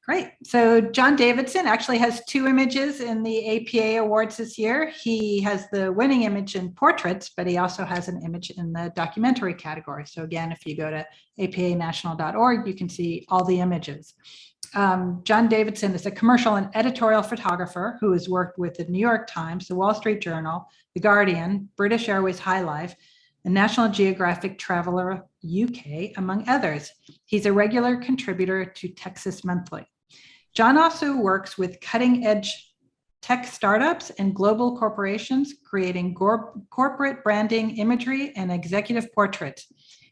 Great. So John Davidson actually has two images in the APA Awards this year. He has the winning image in portraits, but he also has an image in the documentary category. So again, if you go to apanational.org, you can see all the images. John Davidson is a commercial and editorial photographer who has worked with the New York Times, the Wall Street Journal, The Guardian, British Airways High Life, and National Geographic Traveler UK, among others. He's a regular contributor to Texas Monthly. John also works with cutting-edge tech startups and global corporations, creating corporate branding imagery and executive portraits.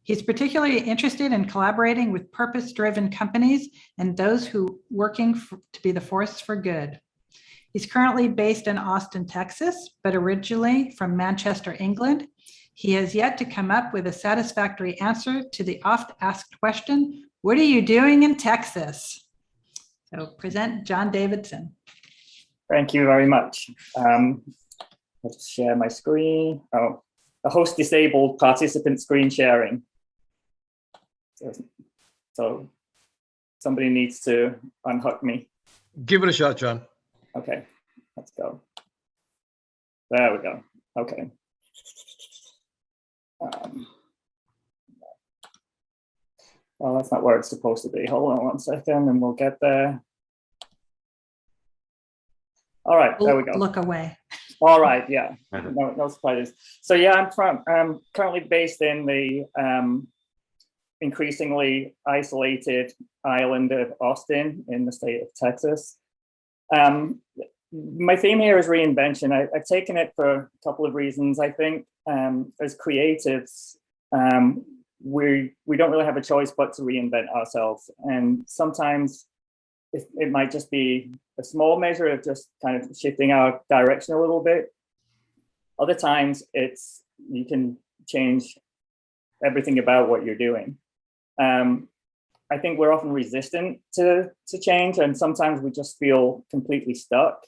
He's particularly interested in collaborating with purpose-driven companies and those who working to be the force for good. He's currently based in Austin, Texas, but originally from Manchester, England. He has yet to come up with a satisfactory answer to the oft-asked question, what are you doing in Texas? So present John Davidson. Thank you very much. Let's share my screen. Oh, a host disabled participant screen sharing. So somebody needs to unhook me. Give it a shot, John. Okay, let's go. There we go. Okay. Well, that's not where it's supposed to be. Hold on one second and we'll get there. All right, there we go. Look away. All right, yeah, no surprises. So yeah, I'm currently based in the increasingly isolated island of Austin in the state of Texas. My theme here is reinvention. I've taken it for a couple of reasons. I think as creatives, we don't really have a choice but to reinvent ourselves. And sometimes it might just be a small measure of just kind of shifting our direction a little bit. Other times you can change everything about what you're doing. I think we're often resistant to change, and sometimes we just feel completely stuck.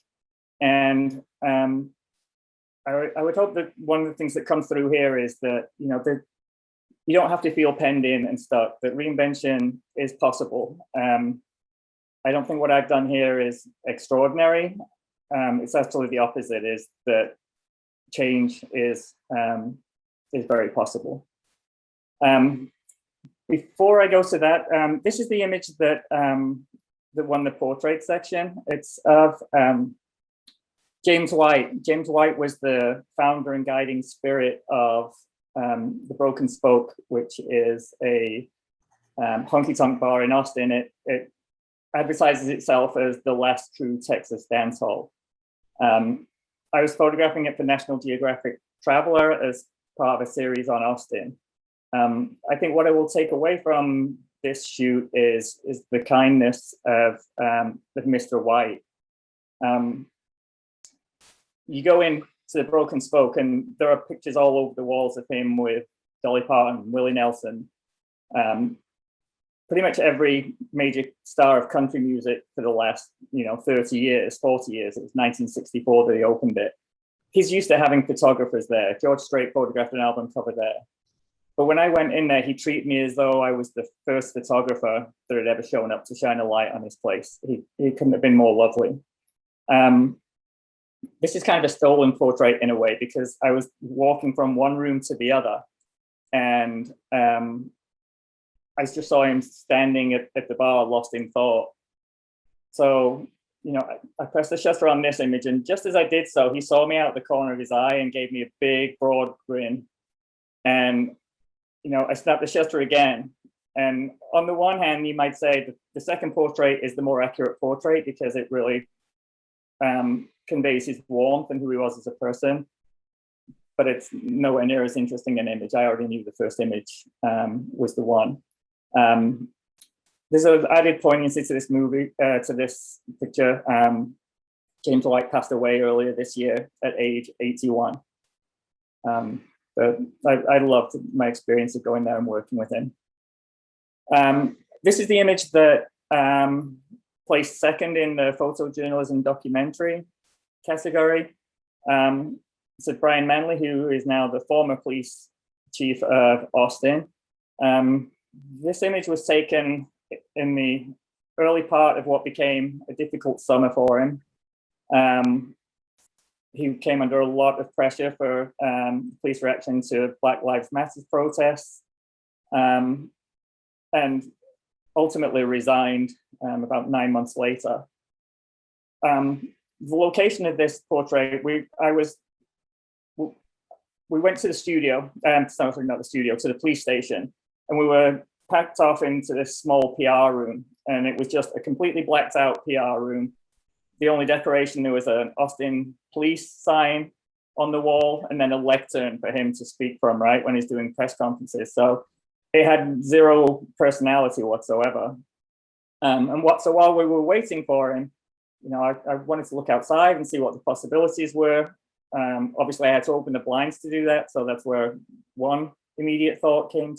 And I would hope that one of the things that comes through here is that, you don't have to feel penned in and stuck, that reinvention is possible. I don't think what I've done here is extraordinary. It's actually the opposite, is that change is very possible. Before I go to that, this is the image that won the portrait section. It's of James White. James White was the founder and guiding spirit of the Broken Spoke, which is a honky-tonk bar in Austin. It advertises itself as the last true Texas dance hall. I was photographing it for National Geographic Traveler as part of a series on Austin. I think what I will take away from this shoot is the kindness of Mr. White. You go into the Broken Spoke and there are pictures all over the walls of him with Dolly Parton, Willie Nelson, pretty much every major star of country music for the last 30 years, 40 years. It was 1964 that he opened it. He's used to having photographers there. George Strait photographed an album cover there. But when I went in there, he treated me as though I was the first photographer that had ever shown up to shine a light on his place. He couldn't have been more lovely. This is kind of a stolen portrait in a way, because I was walking from one room to the other, and I just saw him standing at the bar, lost in thought. So, I pressed the shutter on this image, and just as I did so, he saw me out the corner of his eye and gave me a big, broad grin. And I snapped the shutter again. And on the one hand, you might say that the second portrait is the more accurate portrait because it really conveys his warmth and who he was as a person. But it's nowhere near as interesting an image. I already knew the first image was the one. There's an added poignancy to this to this picture. James White passed away earlier this year at age 81. But I loved my experience of going there and working with him. This is the image that placed second in the photojournalism documentary category. It's Brian Manley, who is now the former police chief of Austin. This image was taken in the early part of what became a difficult summer for him. He came under a lot of pressure for police reaction to Black Lives Matter protests, and ultimately resigned about 9 months later. The location of this portrait, we went to the studio, sorry, not the studio, to the police station, and we were packed off into this small PR room, and it was just a completely blacked out PR room. The only decoration, there was an Austin police sign on the wall, and then a lectern for him to speak from, right, when he's doing press conferences. So it had zero personality whatsoever. So while we were waiting for him, you know, I wanted to look outside and see what the possibilities were. Obviously, I had to open the blinds to do that, so that's where one immediate thought came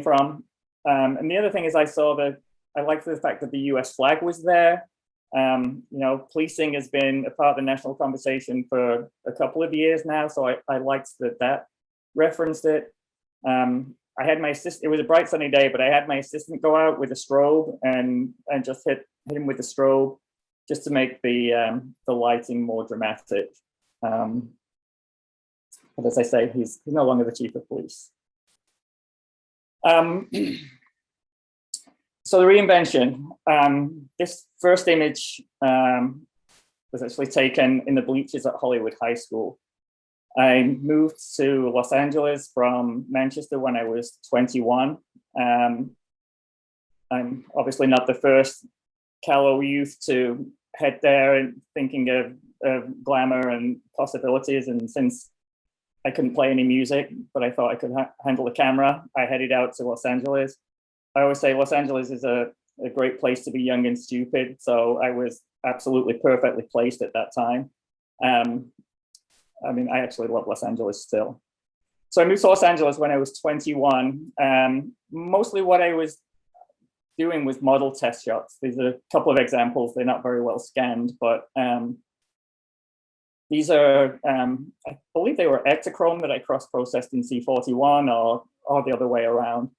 from. And the other thing is, I liked the fact that the US flag was there. You know, policing has been a part of the national conversation for a couple of years now, so I liked that referenced it. I had my assistant, it was a bright sunny day, but I had my assistant go out with a strobe and just hit him with the strobe just to make the lighting more dramatic. But as I say, he's no longer the chief of police. So the reinvention, this first image was actually taken in the bleachers at Hollywood High School. I moved to Los Angeles from Manchester when I was 21. I'm obviously not the first callow youth to head there and thinking of glamour and possibilities. And since I couldn't play any music, but I thought I could handle a camera, I headed out to Los Angeles. I always say Los Angeles is a great place to be young and stupid. So I was absolutely perfectly placed at that time. I mean, I actually love Los Angeles still. So I moved to Los Angeles when I was 21. Mostly what I was doing was model test shots. These are a couple of examples. They're not very well scanned, but these are, I believe they were Ektachrome that I cross-processed in C41 or the other way around.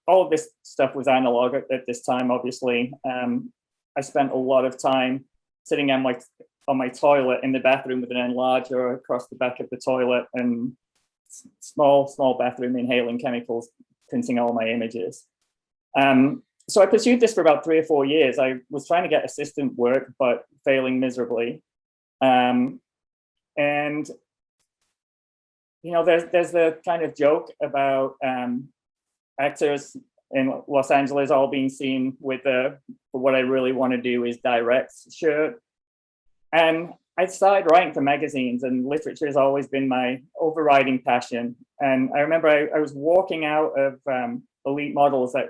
All of this stuff was analog at this time, obviously. I spent a lot of time sitting on my toilet in the bathroom with an enlarger across the back of the toilet, and small bathroom, inhaling chemicals, printing all my images. So I pursued this for about 3 or 4 years. I was trying to get assistant work, but failing miserably. And you know, there's the kind of joke about actors in Los Angeles all being seen with what I really want to do is direct shirt. And I started writing for magazines, and literature has always been my overriding passion. And I remember I was walking out of Elite Models, that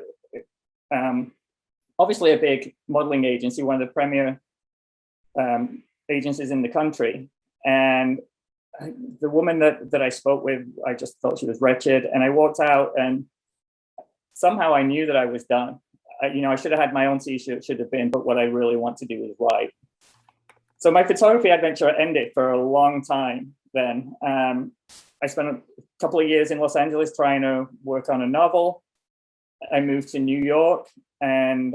obviously a big modeling agency, one of the premier agencies in the country. And the woman that I spoke with, I just thought she was wretched. And I walked out, and somehow I knew that I was done. You know, I should have had my own t-shirt, should have been, but what I really want to do is write. So my photography adventure ended for a long time then. I spent a couple of years in Los Angeles trying to work on a novel. I moved to New York, and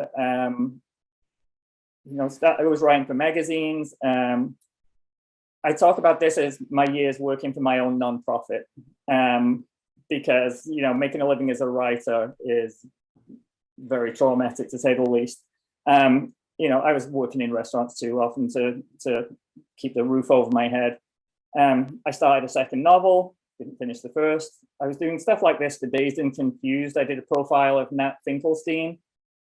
you know, I was writing for magazines. I talk about this as my years working for my own nonprofit, because, you know, making a living as a writer is very traumatic, to say the least. You know, I was working in restaurants too often to keep the roof over my head. I started a second novel, didn't finish the first. I was doing stuff like this for Dazed and Confused. I did a profile of Nat Finkelstein,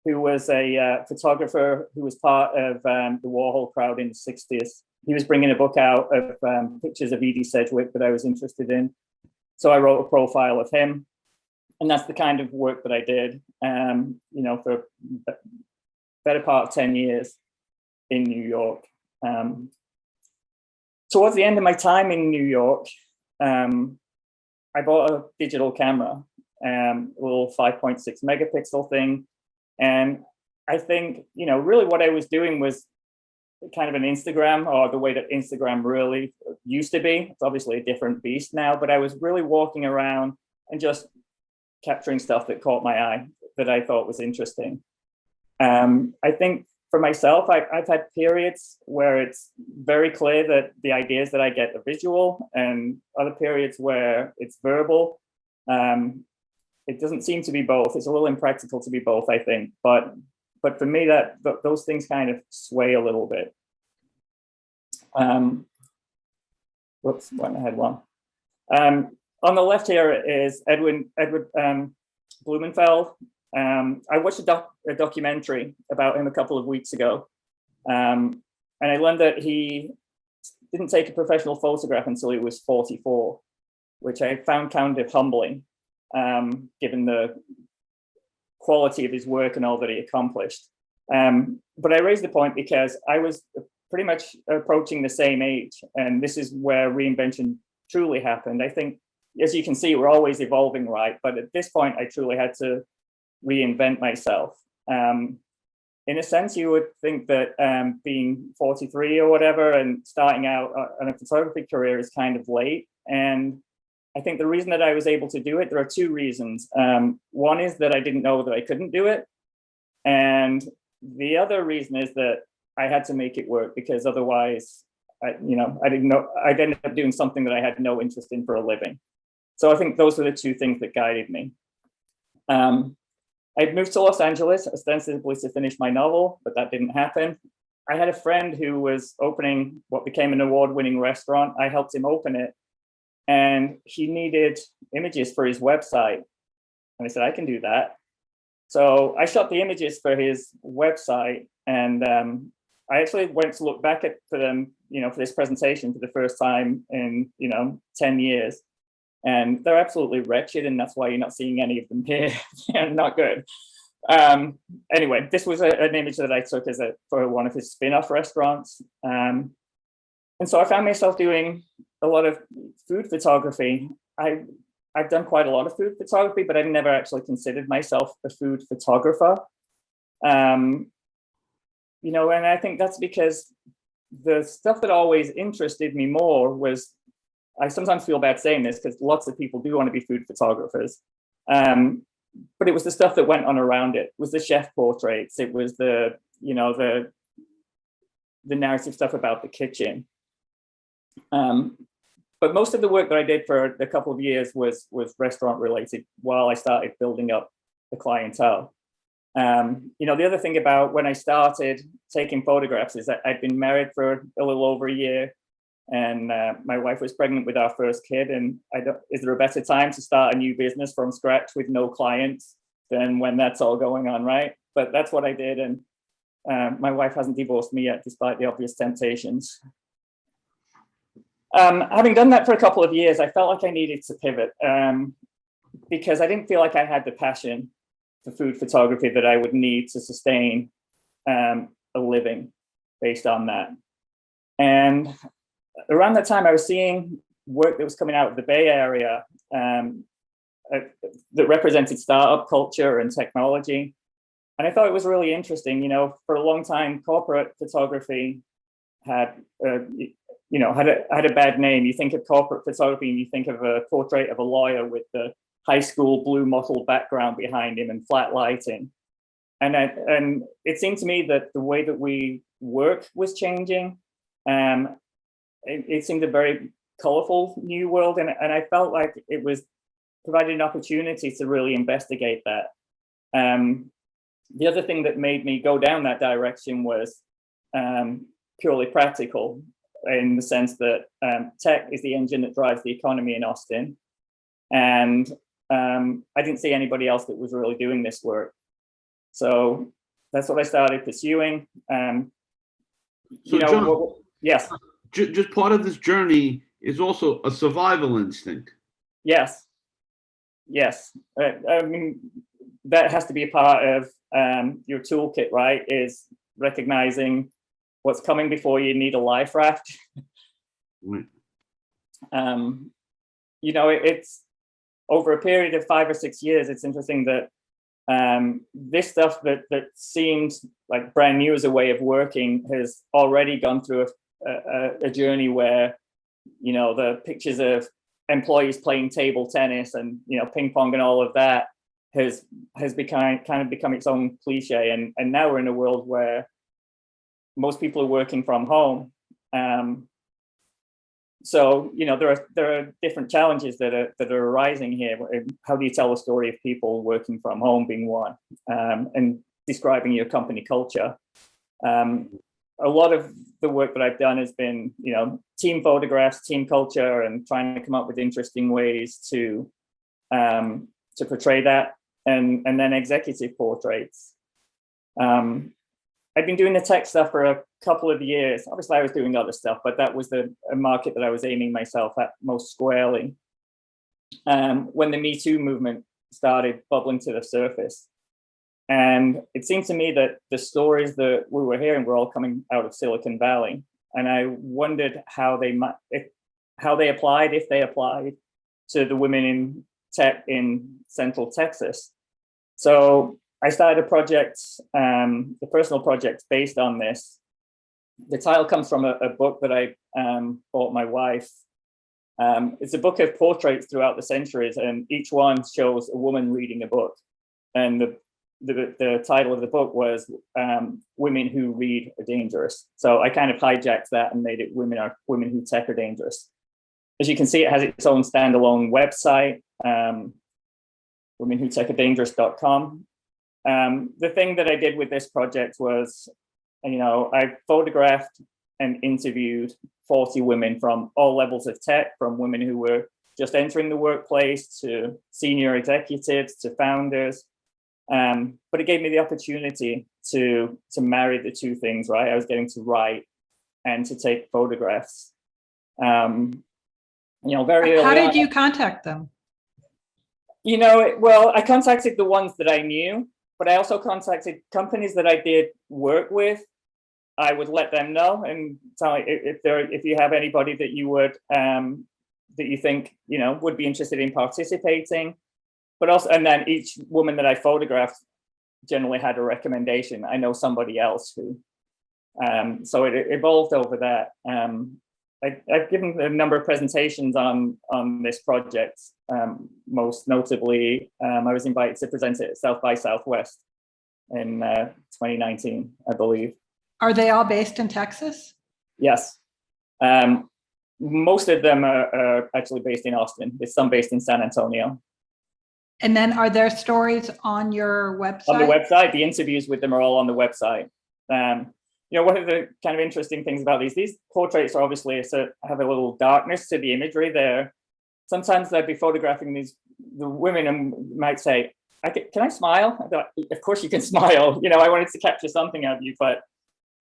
who was a photographer who was part of the Warhol crowd in the 60s. He was bringing a book out of pictures of Edie Sedgwick that I was interested in. So I wrote a profile of him. And that's the kind of work that I did, you know, for better part of 10 years in New York. Towards the end of my time in New York, I bought a digital camera, a little 5.6 megapixel thing. And I think, you know, really what I was doing was kind of an Instagram, or the way that Instagram really used to be. It's obviously a different beast now, but I was really walking around and just capturing stuff that caught my eye, that I thought was interesting. I think for myself, I've had periods where it's very clear that the ideas that I get are visual, and other periods where it's verbal. It doesn't seem to be both. It's a little impractical to be both, I think. But for me, those things kind of sway a little bit. Whoops, went ahead one. On the left here is Edward Blumenfeld. I watched a documentary about him a couple of weeks ago, and I learned that he didn't take a professional photograph until he was 44, which I found kind of humbling, given the quality of his work and all that he accomplished. But I raised the point because I was pretty much approaching the same age, and this is where reinvention truly happened. I think, as you can see, we're always evolving, right? But at this point, I truly had to reinvent myself. In a sense, you would think that being 43 or whatever and starting out on a photography career is kind of late. And I think the reason that I was able to do it, there are two reasons. One is that I didn't know that I couldn't do it. And the other reason is that I had to make it work, because otherwise, I'd end up doing something that I had no interest in for a living. So I think those were the two things that guided me. I'd moved to Los Angeles ostensibly to finish my novel, but that didn't happen. I had a friend who was opening what became an award-winning restaurant. I helped him open it, and he needed images for his website. And I said, I can do that. So I shot the images for his website, and I actually went to look back for them, for this presentation for the first time in, 10 years. And they're absolutely wretched, and that's why you're not seeing any of them here. Not good. Anyway, this was an image that I took for one of his spin-off restaurants. And so I found myself doing a lot of food photography. I've done quite a lot of food photography, but I've never actually considered myself a food photographer. And I think that's because the stuff that always interested me more was, I sometimes feel bad saying this because lots of people do want to be food photographers. But it was the stuff that went on around it. It was the chef portraits. It was the narrative stuff about the kitchen. But most of the work that I did for a couple of years was restaurant related while I started building up the clientele. The other thing about when I started taking photographs is that I'd been married for a little over a year, and my wife was pregnant with our first kid. And is there a better time to start a new business from scratch with no clients than when that's all going on, right? But that's what I did. And my wife hasn't divorced me yet, despite the obvious temptations. Having done that for a couple of years, I felt like I needed to pivot because I didn't feel like I had the passion for food photography that I would need to sustain a living based on that. And around that time, I was seeing work that was coming out of the Bay Area that represented startup culture and technology. And I thought it was really interesting. For a long time, corporate photography had a bad name. You think of corporate photography and you think of a portrait of a lawyer with the high school blue mottled background behind him and flat lighting. And it seemed to me that the way that we work was changing. It seemed a very colorful new world. And I felt like it was provided an opportunity to really investigate that. The other thing that made me go down that direction was purely practical, in the sense that tech is the engine that drives the economy in Austin. And I didn't see anybody else that was really doing this work. So that's what I started pursuing. John, yes. Just part of this journey is also a survival instinct. Yes. I mean, that has to be a part of your toolkit, right? Is recognizing what's coming before you need a life raft. Right. It's over a period of 5 or 6 years. It's interesting that this stuff that seemed like brand new as a way of working has already gone through a journey where, the pictures of employees playing table tennis and, ping pong and all of that has become kind of become its own cliche, and now we're in a world where most people are working from home. So there are different challenges that are arising here. How do you tell a story of people working from home being one, and describing your company culture? A lot of the work that I've done has been, team photographs, team culture, and trying to come up with interesting ways to portray that, and then executive portraits. I've been doing the tech stuff for a couple of years. Obviously, I was doing other stuff, but that was a market that I was aiming myself at most squarely. When the Me Too movement started bubbling to the surface, and it seemed to me that the stories that we were hearing were all coming out of Silicon Valley, and I wondered how they applied, if they applied, to the women in tech in Central Texas. So I started a project, the personal project based on this. The title comes from a book that I bought my wife. It's a book of portraits throughout the centuries, and each one shows a woman reading a book. And the title of the book was Women Who Read Are Dangerous. So I kind of hijacked that and made it Women Who Tech Are Dangerous. As you can see, it has its own standalone website, womenwhotechAredangerous.com. The thing that I did with this project was, I photographed and interviewed 40 women from all levels of tech, from women who were just entering the workplace to senior executives to founders. But it gave me the opportunity to marry the two things, right? I was getting to write and to take photographs. Very early How did on, you contact them? Well, I contacted the ones that I knew, but I also contacted companies that I did work with. I would let them know and tell if you have anybody that you would that you think would be interested in participating. But also, and then each woman that I photographed generally had a recommendation. I know somebody else who. So it evolved over that. I've given a number of presentations on this project. Most notably, I was invited to present it at South by Southwest in 2019, I believe. Are they all based in Texas? Yes. Most of them are actually based in Austin. There's some based in San Antonio. And then are there stories on your website? On the website, the interviews with them are all on the website. One of the kind of interesting things about these portraits are obviously have a little darkness to the imagery there. Sometimes I'd be photographing the women and might say, can I smile? I thought, of course you can smile. I wanted to capture something of you, but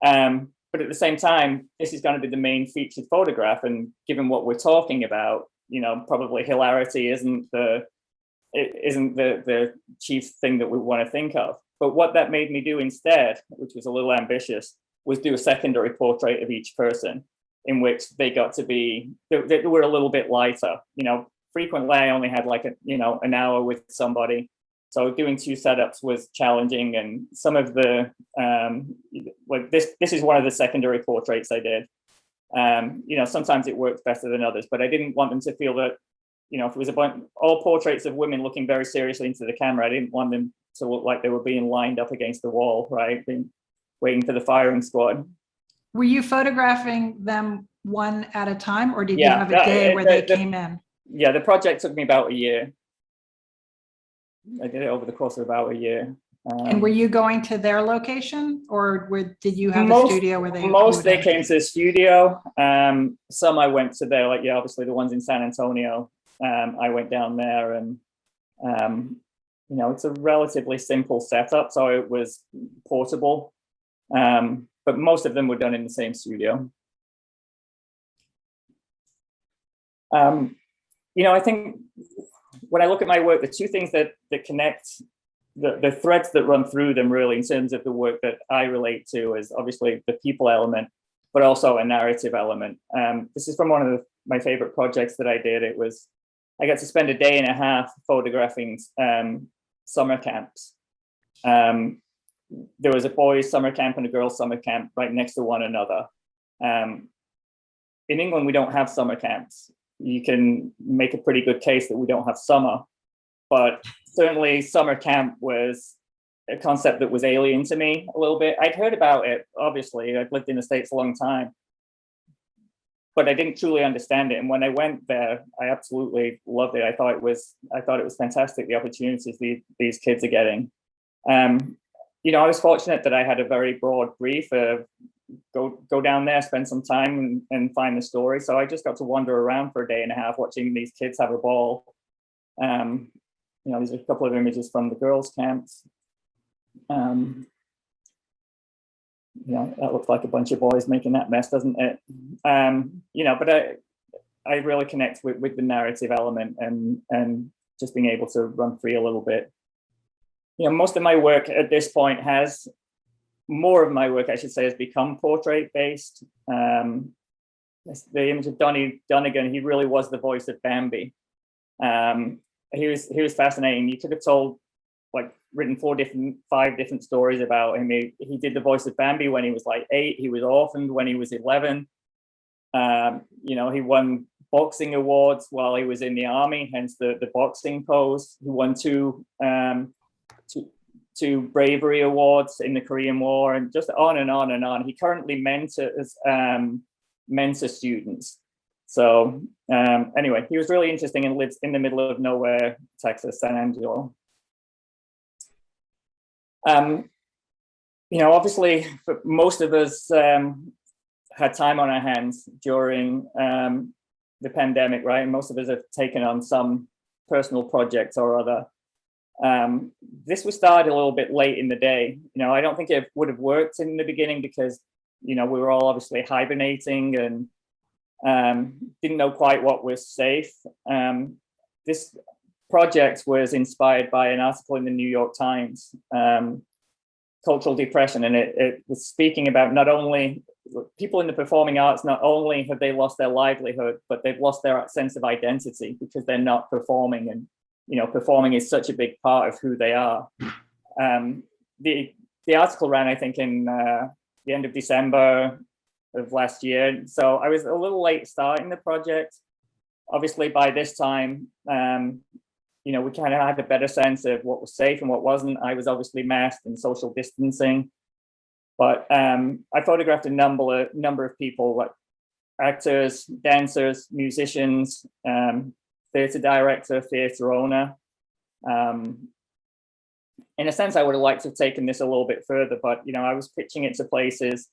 at the same time, this is going to be the main featured photograph. And given what we're talking about, probably hilarity isn't the chief thing that we want to think of. But what that made me do instead, which was a little ambitious, was do a secondary portrait of each person, in which they got to be, they were a little bit lighter. Frequently I only had like an hour with somebody. So doing two setups was challenging, and some of the, this is one of the secondary portraits I did. Sometimes it works better than others, but I didn't want them to feel that, if it was all portraits of women looking very seriously into the camera, I didn't want them to look like they were being lined up against the wall, right? Waiting for the firing squad. Were you photographing them one at a time, or did you have a day where they came in? Yeah, the project took me about a year. I did it over the course of about a year. And were you going to their location, or did you have a studio where they? Most they came to the studio. Some I went to there, obviously the ones in San Antonio. I went down there, and it's a relatively simple setup, so it was portable. But most of them were done in the same studio. I think when I look at my work, the two things that connect, the threads that run through them really in terms of the work that I relate to is obviously the people element, but also a narrative element. This is from one of my favorite projects that I did. I got to spend a day and a half photographing summer camps. There was a boys' summer camp and a girls' summer camp right next to one another. In England, we don't have summer camps. You can make a pretty good case that we don't have summer, but certainly summer camp was a concept that was alien to me a little bit. I'd heard about it, obviously. I've lived in the States a long time, but I didn't truly understand it. And when I went there, I absolutely loved it. I thought it was fantastic, the opportunities these kids are getting. You know, I was fortunate that I had a very broad brief of go down there, spend some time and find the story. So I just got to wander around for a day and a half watching these kids have a ball. You know, there's a couple of images from the girls' camps. You know, that looks like a bunch of boys making that mess, doesn't it? You know, but I really connect with the narrative element and just being able to run free a little bit. You know, most of my work at this point more of my work, I should say, has become portrait based. The image of Donnie Donegan, he really was the voice of Bambi. He was fascinating. You could have told, like, written 5 different stories about him. He did the voice of Bambi when he was like 8. He was orphaned when he was 11. You know, he won boxing awards while he was in the army, hence the boxing pose. He won two bravery awards in the Korean War, and just on and on and on. He currently mentor students. So anyway, he was really interesting and lives in the middle of nowhere, Texas, San Angelo. You know, obviously, most of us had time on our hands during the pandemic, right? And most of us have taken on some personal project or other. This was started a little bit late in the day. You know, I don't think it would have worked in the beginning because, you know, we were all obviously hibernating and didn't know quite what was safe. This project was inspired by an article in the New York Times, Cultural Depression, and it was speaking about not only people in the performing arts, not only have they lost their livelihood, but they've lost their sense of identity because they're not performing. And, you know, performing is such a big part of who they are. The article ran, I think, in the end of December of last year. So I was a little late starting the project. Obviously, by this time, you know, we kind of had a better sense of what was safe and what wasn't. I was obviously masked and social distancing, but I photographed a number of people, like actors, dancers, musicians, theatre director, theatre owner. In a sense, I would have liked to have taken this a little bit further, but, you know, I was pitching it to places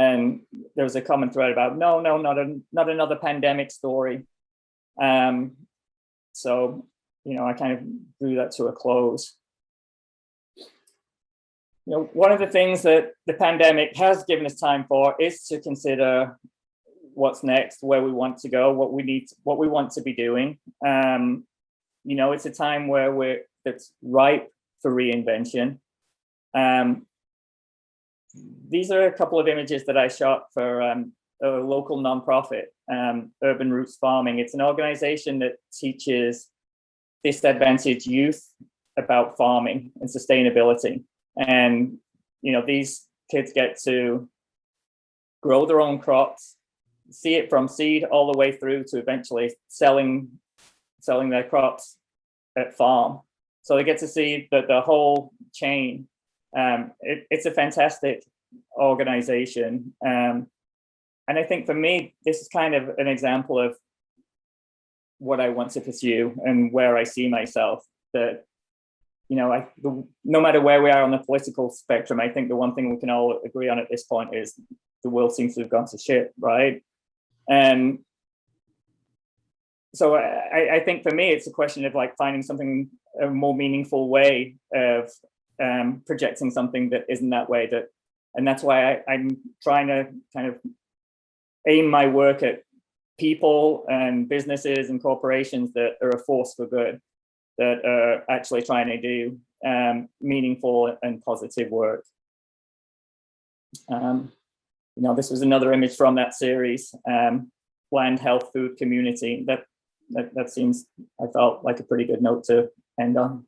and there was a common thread about, no, not another pandemic story. So, you know, I kind of drew that to a close. You know, one of the things that the pandemic has given us time for is to consider what's next, where we want to go, what we want to be doing. You know, it's a time where that's ripe for reinvention. These are a couple of images that I shot for a local nonprofit, Urban Roots Farming. It's an organization that teaches disadvantaged youth about farming and sustainability. And, you know, these kids get to grow their own crops, see it from seed all the way through to eventually selling their crops at farm. So they get to see the whole chain. It's a fantastic organization. And I think for me, this is kind of an example of what I want to pursue and where I see myself. That, you know, no matter where we are on the political spectrum, I think the one thing we can all agree on at this point is the world seems to have gone to shit, right? And so I think for me, it's a question of like finding something, a more meaningful way of projecting something that isn't that way. And that's why I'm trying to kind of aim my work at people and businesses and corporations that are a force for good, that are actually trying to do meaningful and positive work. You know, this was another image from that series, Land, Health, Food, Community. That seems, I felt like a pretty good note to end on.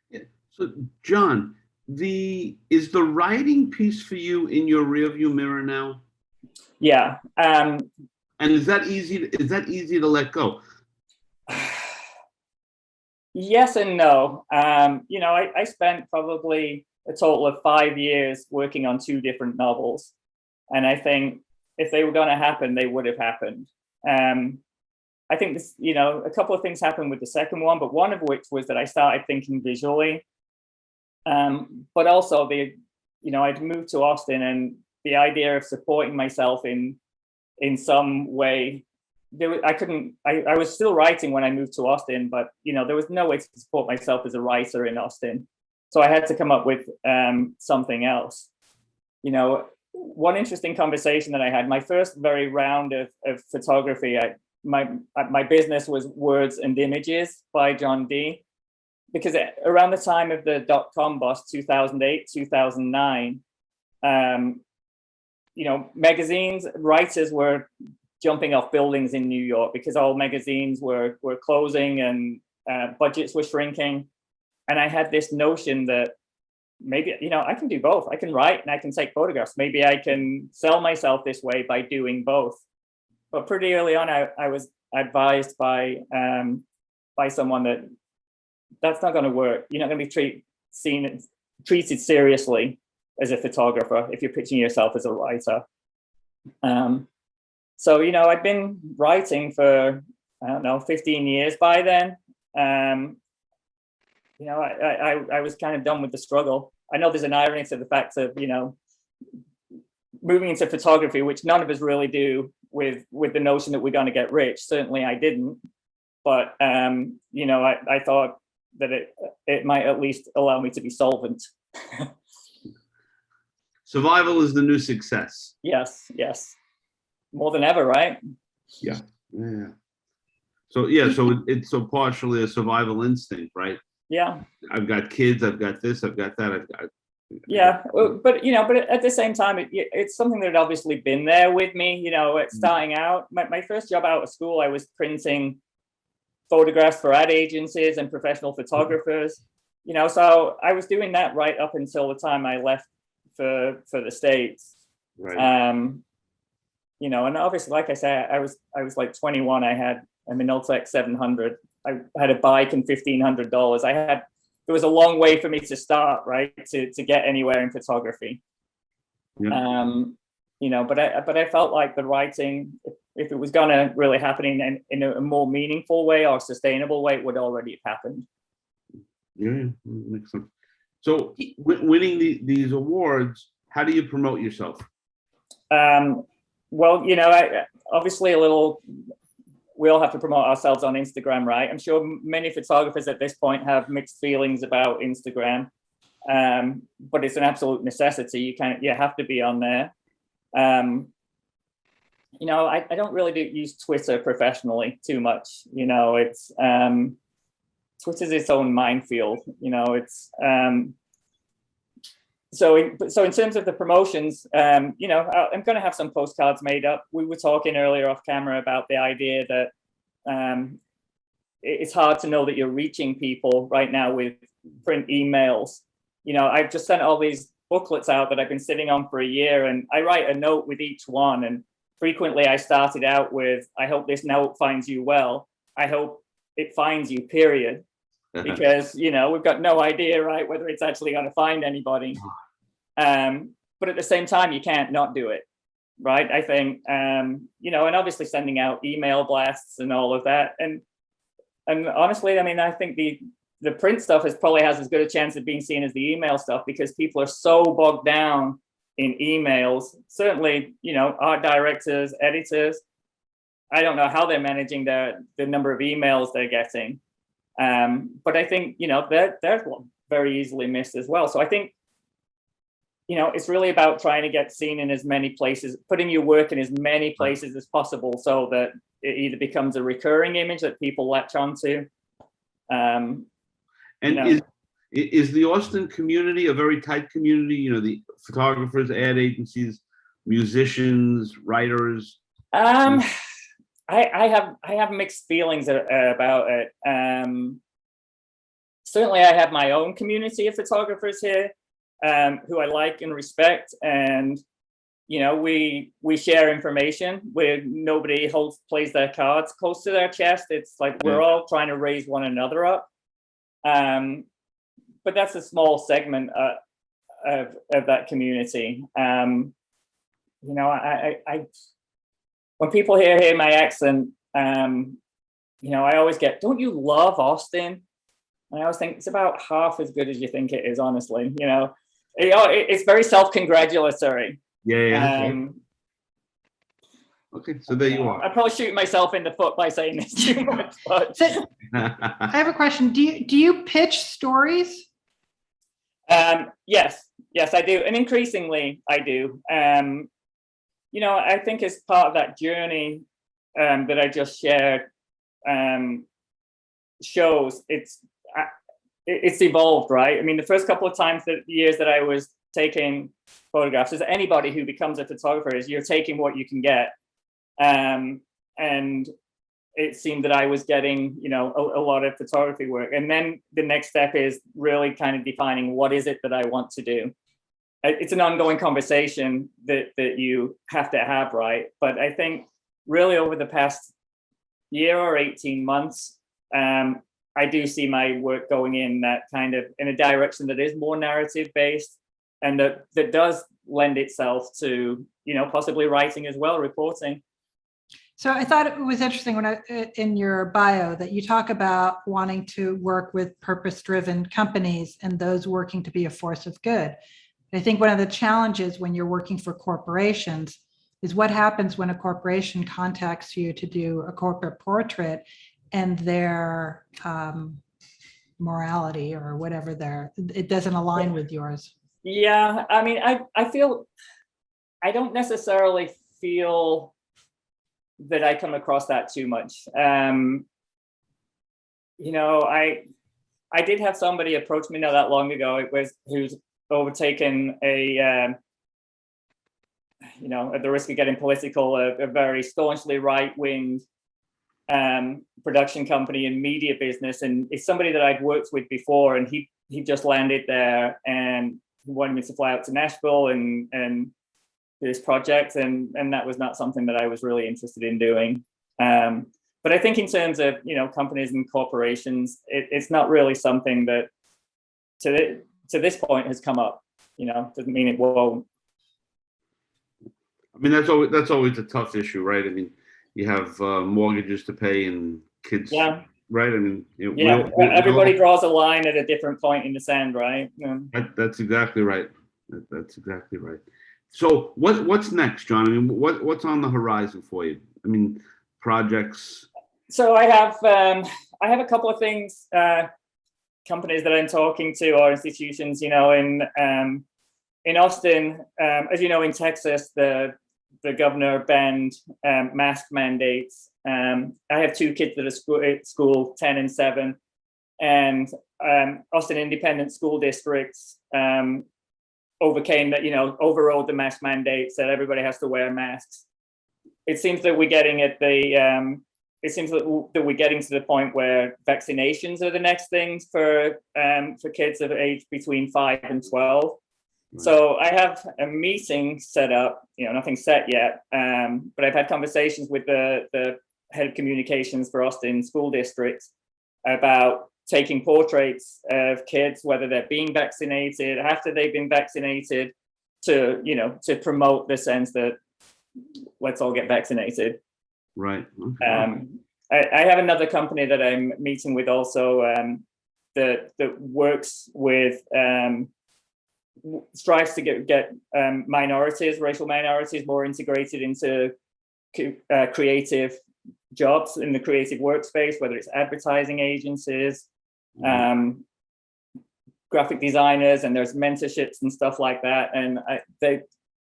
Yeah. So, John, is the writing piece for you in your rearview mirror now? Yeah. And is that easy to let go? Yes and no. I spent probably a total of 5 years working on 2 different novels. And I think if they were going to happen, they would have happened. I think this, a couple of things happened with the second one, but one of which was that I started thinking visually. But also I'd moved to Austin, and the idea of supporting myself in some way, I was still writing when I moved to Austin, but there was no way to support myself as a writer in Austin. So I had to come up with something else. One interesting conversation that I had, my first very round of photography, my business was Words and Images by John D. Because around the time of the dot-com bust, 2008, 2009, magazines, writers were jumping off buildings in New York because all magazines were closing and budgets were shrinking. And I had this notion that maybe, I can do both. I can write and I can take photographs. Maybe I can sell myself this way by doing both. But pretty early on, I was advised by someone that that's not going to work. You're not going to be treated seriously as a photographer if you're pitching yourself as a writer. So I'd been writing for 15 years by then. I was kind of done with the struggle. I know there's an irony to the fact of moving into photography, which none of us really do, with the notion that we're going to get rich. Certainly, I didn't, but I thought that it might at least allow me to be solvent. Survival is the new success. Yes. More than ever, right? Yeah. So it's so partially a survival instinct, right? Yeah. I've got kids, I've got this, I've got that. But at the same time, it's something that had obviously been there with me. Starting out, my first job out of school, I was printing photographs for ad agencies and professional photographers. So I was doing that right up until the time I left for the States. Right. And obviously, like I said, I was like 21. I had a Minolta 700. I had a bike and $1,500. It was a long way for me to start, right, to get anywhere in photography. Yeah. But I felt like the writing, if it was going to really happen in a more meaningful way or sustainable way, it would already have happened. Yeah, makes sense. So winning these awards, how do you promote yourself? Well, obviously we all have to promote ourselves on Instagram, right? I'm sure many photographers at this point have mixed feelings about Instagram, but it's an absolute necessity. You have to be on there. I don't really use Twitter professionally too much. It's Twitter's its own minefield. So in terms of the promotions, I'm going to have some postcards made up. We were talking earlier off camera about the idea that it's hard to know that you're reaching people right now with print emails. I've just sent all these booklets out that I've been sitting on for a year, and I write a note with each one. And frequently I started out with, I hope this note finds you well. I hope it finds you, period. Because, we've got no idea, right, whether it's actually going to find anybody. But at the same time, you can't not do it, right? I think, and obviously sending out email blasts and all of that. And honestly, I think the print stuff probably has as good a chance of being seen as the email stuff, because people are so bogged down in emails. Certainly, art directors, editors, I don't know how they're managing the number of emails they're getting. But I think, they're very easily missed as well. So I think, it's really about trying to get seen in as many places, putting your work in as many places as possible, so that it either becomes a recurring image that people latch onto. Is the Austin community a very tight community? The photographers, ad agencies, musicians, writers? I have mixed feelings about it. Certainly, I have my own community of photographers here, who I like and respect, and we share information where nobody plays their cards close to their chest. It's like we're all trying to raise one another up. But that's a small segment of that community. You know, I when people hear my accent, you know, I always get, "Don't you love Austin?" And I always think it's about half as good as you think it is, honestly. You know, it's very self-congratulatory. Yeah. Okay, so there you are. I'm probably shooting myself in the foot by saying this too much, but So I have a question. Do you pitch stories? yes, I do, and increasingly I do. You know, I think as part of that journey that I just shared, shows it's evolved, right? I mean, the first couple of years that I was taking photographs, as anybody who becomes a photographer is, you're taking what you can get, and it seemed that I was getting, you know, a lot of photography work, and then the next step is really kind of defining what is it that I want to do. It's an ongoing conversation that you have to have, right? But I think really over the past year or 18 months, I do see my work going in that kind of in a direction that is more narrative based, and that does lend itself to, you know, possibly writing as well, reporting. So I thought it was interesting when in your bio that you talk about wanting to work with purpose-driven companies and those working to be a force of good. I think one of the challenges when you're working for corporations is what happens when a corporation contacts you to do a corporate portrait and their morality or whatever it doesn't align with yours. Yeah, I mean, I feel, I don't necessarily feel that I come across that too much. You know, I did have somebody approach me not that long ago. Who's overtaken a, you know, at the risk of getting political, a very staunchly right-wing production company and media business, and it's somebody that I'd worked with before, and he just landed there and he wanted me to fly out to Nashville and do this project, and that was not something that I was really interested in doing. But I think in terms of, you know, companies and corporations, it's not really something that to this point has come up. You know, doesn't mean it won't. I mean, that's always a tough issue, right? I mean, you have mortgages to pay and kids, Yeah. right? I mean, you know, Yeah, everybody draws a line at a different point in the sand, right? Yeah. That's exactly right. That's exactly right. So what's next, John? I mean, what's on the horizon for you? I mean, projects. So I have a couple of things, companies that I'm talking to, or institutions, you know, in Austin, as you know, in Texas, the governor banned mask mandates. I have two kids that are at school, 10 and 7, and Austin Independent School Districts overrode the mask mandates, that everybody has to wear masks. It seems that we're getting at the that we're getting to the point where vaccinations are the next things for kids of age between 5 and 12. Right. So I have a meeting set up, you know, nothing set yet, but I've had conversations with the head of communications for Austin School District about taking portraits of kids, whether they're being vaccinated, after they've been vaccinated, to, you know, to promote the sense that let's all get vaccinated. Right. Okay. I have another company that I'm meeting with also that works with strives to get minorities, racial minorities, more integrated into creative jobs in the creative workspace, whether it's advertising agencies, graphic designers, and there's mentorships and stuff like that. And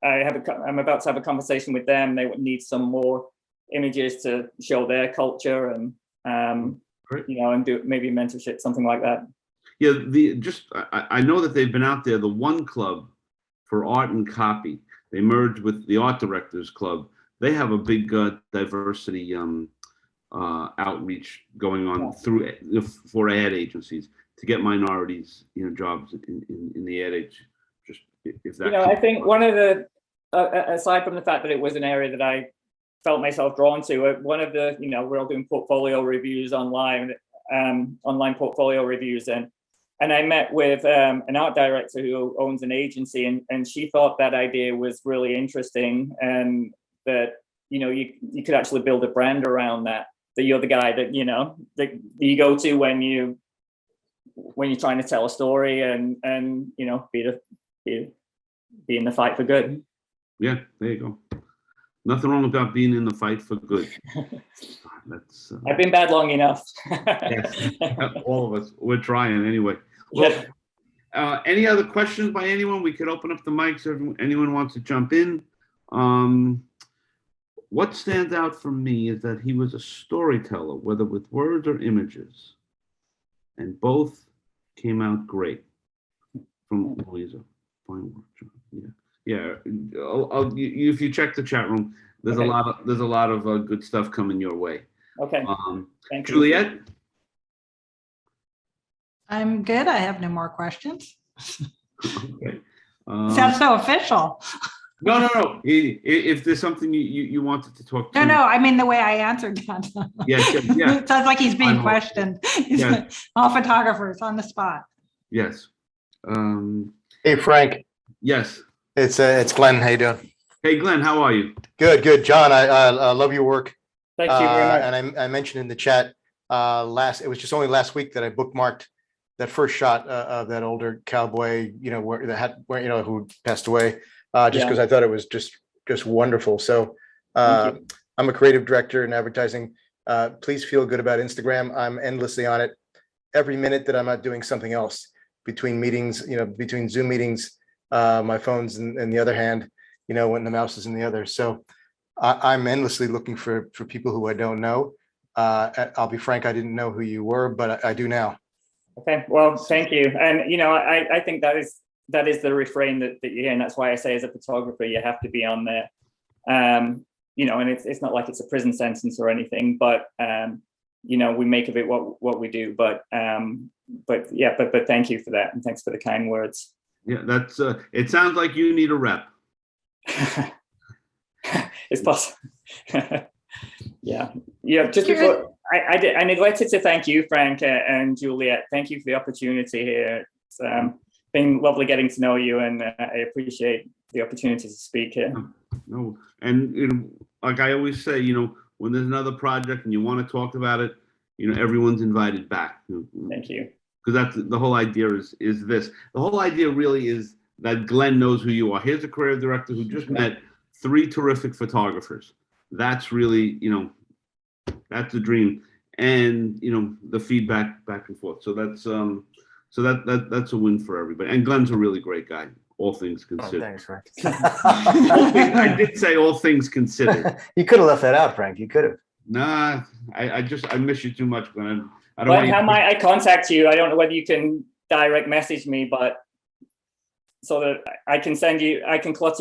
I'm about to have a conversation with them. They would need some more images to show their culture, and you know, and do maybe mentorship, something like that. Yeah, I know that they've been out there. The One Club for Art and Copy, they merged with the Art Directors Club. They have a big diversity outreach going on for ad agencies to get minorities, you know, jobs in the ad age. Just if that. You know, I think one of the aside from the fact that it was an area that I felt myself drawn to, one of the, you know, we're all doing portfolio reviews online. online portfolio reviews, and I met with an art director who owns an agency, and she thought that idea was really interesting, and that you could actually build a brand around that you're the guy that that you go to when you're trying to tell a story, and be in the fight for good. Yeah, there you go. Nothing wrong about being in the fight for good. That's I've been bad long enough. yes, all of us. We're trying anyway. Well, any other questions by anyone? We could open up the mics if anyone wants to jump in. What stands out for me is that he was a storyteller, whether with words or images, and both came out great. From Louisa, fine work, John. Yeah. If you check the chat room, there's Okay. a lot of good stuff coming your way. Okay. Thank you. Juliet. I'm good. I have no more questions. Okay. Sounds so official. No. If there's something you wanted to talk to. No. I mean, the way I answered that. Yes. Yeah. It sounds like he's being I know. questioned. Yeah. All photographers on the spot. Yes. Hey, Frank. Yes. It's Glenn. How you doing? Hey, Glenn, how are you? Good. John, I love your work. Thank you very much. And I mentioned in the chat it was just only last week that I bookmarked that first shot of that older cowboy, who passed away, just because I thought it was just wonderful. So I'm a creative director in advertising. Please feel good about Instagram. I'm endlessly on it. Every minute that I'm not doing something else between meetings, between Zoom meetings, my phone's in the other hand, when the mouse is in the other. So I'm endlessly looking for people who I don't know. I'll be frank, I didn't know who you were, but I do now. Okay, well, thank you. And I think that is the refrain that you hear, and that's why I say as a photographer you have to be on there. And it's not like it's a prison sentence or anything, but we make of it what we do. But thank you for that, and thanks for the kind words. Yeah, that's it sounds like you need a rep. It's possible. Yeah. Just before I neglected to thank you, Frank and Juliet. Thank you for the opportunity here. It's been lovely getting to know you, and I appreciate the opportunity to speak here. No, and like I always say, when there's another project and you want to talk about it, everyone's invited back. Thank you. Because that's the whole idea is this. The whole idea really is that Glenn knows who you are. Here's a creative director who just met 3 terrific photographers. That's really, that's the dream. And, the feedback back and forth. So that's that's a win for everybody. And Glenn's a really great guy, all things considered. Thanks, Frank. I did say all things considered. You could have left that out, Frank. You could have. Nah, I miss you too much, Glenn. I don't Well, want you how might I contact you? I don't know whether you can direct message me, but so that I can clutter